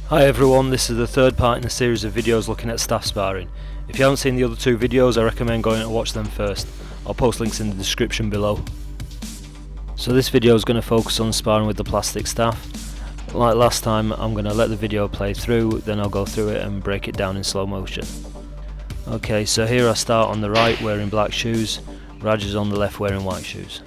Hi everyone, this is the third part in a series of videos looking at staff sparring. If you haven't seen the other two videos, I recommend going and watch them first. I'll post links in the description below. So this video is going to focus on sparring with the plastic staff. Like last time, I'm going to let the video play through, then I'll go through it and break it down in slow motion. Okay, so here I start on the right wearing black shoes, Raj is on the left wearing white shoes.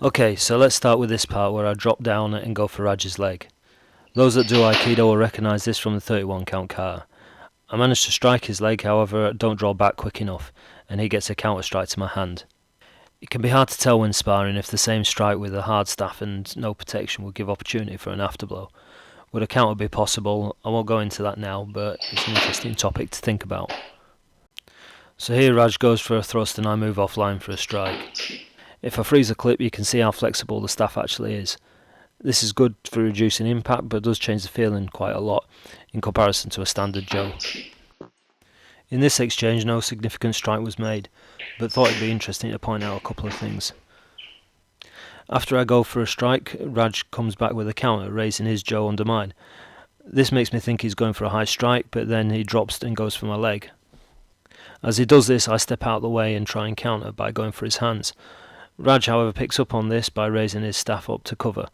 Okay, so let's start with this part where I drop down and go for Raj's leg. Those that do Aikido will recognise this from the 31 count kata. I managed to strike his leg, however I don't draw back quick enough, and he gets a counter strike to my hand. It can be hard to tell when sparring if the same strike with a hard staff and no protection would give opportunity for an afterblow. Would a counter be possible? I won't go into that now, but it's an interesting topic to think about. So here Raj goes for a thrust and I move offline for a strike. If I freeze a clip, you can see how flexible the staff actually is. This is good for reducing impact, but does change the feeling quite a lot in comparison to a standard Joe. In this exchange, no significant strike was made, but thought it'd be interesting to point out a couple of things. After I go for a strike, Raj comes back with a counter, raising his Joe under mine. This makes me think he's going for a high strike, but then he drops and goes for my leg. As he does this, I step out of the way and try and counter by going for his hands. Raj, however, picks up on this by raising his staff up to cover.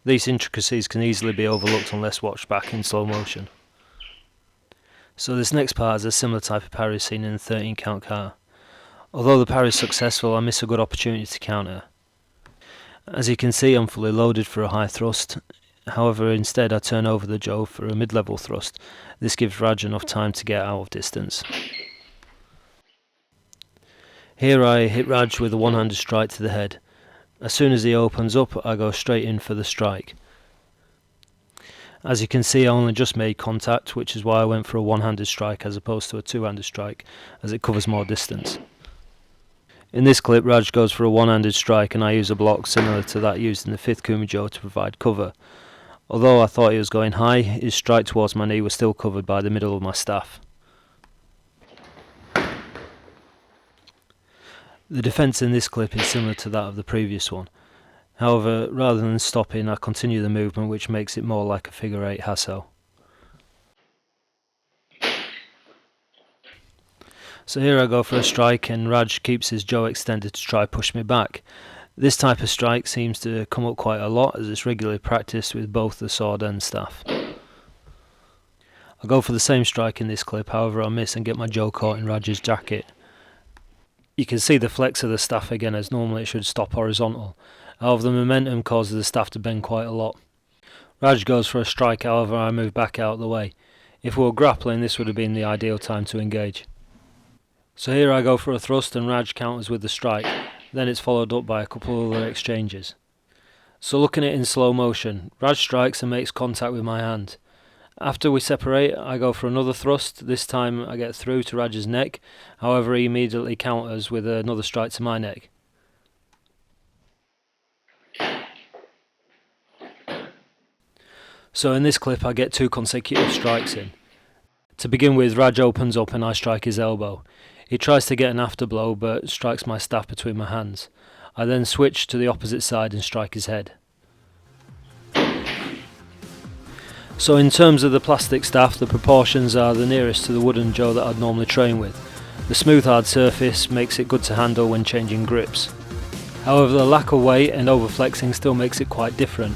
These intricacies can easily be overlooked unless watched back in slow motion. So this next part is a similar type of parry seen in the 13 count kata. Although the parry is successful, I miss a good opportunity to counter. As you can see, I'm fully loaded for a high thrust. However, instead I turn over the Joe for a mid-level thrust. This gives Raj enough time to get out of distance. Here I hit Raj with a one-handed strike to the head. As soon as he opens up, I go straight in for the strike. As you can see, I only just made contact, which is why I went for a one-handed strike as opposed to a two-handed strike, as it covers more distance. In this clip, Raj goes for a one-handed strike and I use a block similar to that used in the 5th Kumijo to provide cover. Although I thought he was going high, his strike towards my knee was still covered by the middle of my staff. The defence in this clip is similar to that of the previous one. However, rather than stopping, I continue the movement, which makes it more like a figure 8 hasso. So here I go for a strike and Raj keeps his Joe extended to try push me back. This type of strike seems to come up quite a lot as it's regularly practiced with both the sword and staff. I go for the same strike in this clip, however I miss and get my Joe caught in Raj's jacket. You can see the flex of the staff again, as normally it should stop horizontal. However, the momentum causes the staff to bend quite a lot. Raj goes for a strike, however I move back out of the way. If we were grappling, this would have been the ideal time to engage. So here I go for a thrust and Raj counters with the strike, then it's followed up by a couple of other exchanges. So looking at it in slow motion, Raj strikes and makes contact with my hand. After we separate, I go for another thrust. This time I get through to Raj's neck, however he immediately counters with another strike to my neck. So in this clip I get 2 consecutive strikes in. To begin with, Raj opens up and I strike his elbow. He tries to get an afterblow but strikes my staff between my hands. I then switch to the opposite side and strike his head. So in terms of the plastic staff, the proportions are the nearest to the wooden Joe that I'd normally train with. The smooth hard surface makes it good to handle when changing grips. However, the lack of weight and overflexing still makes it quite different.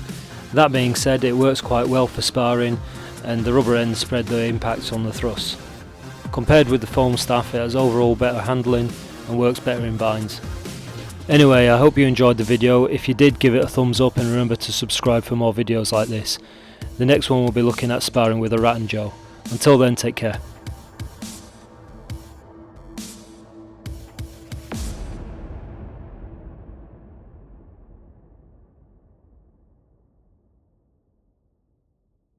That being said, it works quite well for sparring, and the rubber ends spread the impact on the thrusts. Compared with the foam staff, it has overall better handling and works better in binds. Anyway, I hope you enjoyed the video. If you did, give it a thumbs up and remember to subscribe for more videos like this. The next one will be looking at sparring with a Rat and Joe. Until then, take care.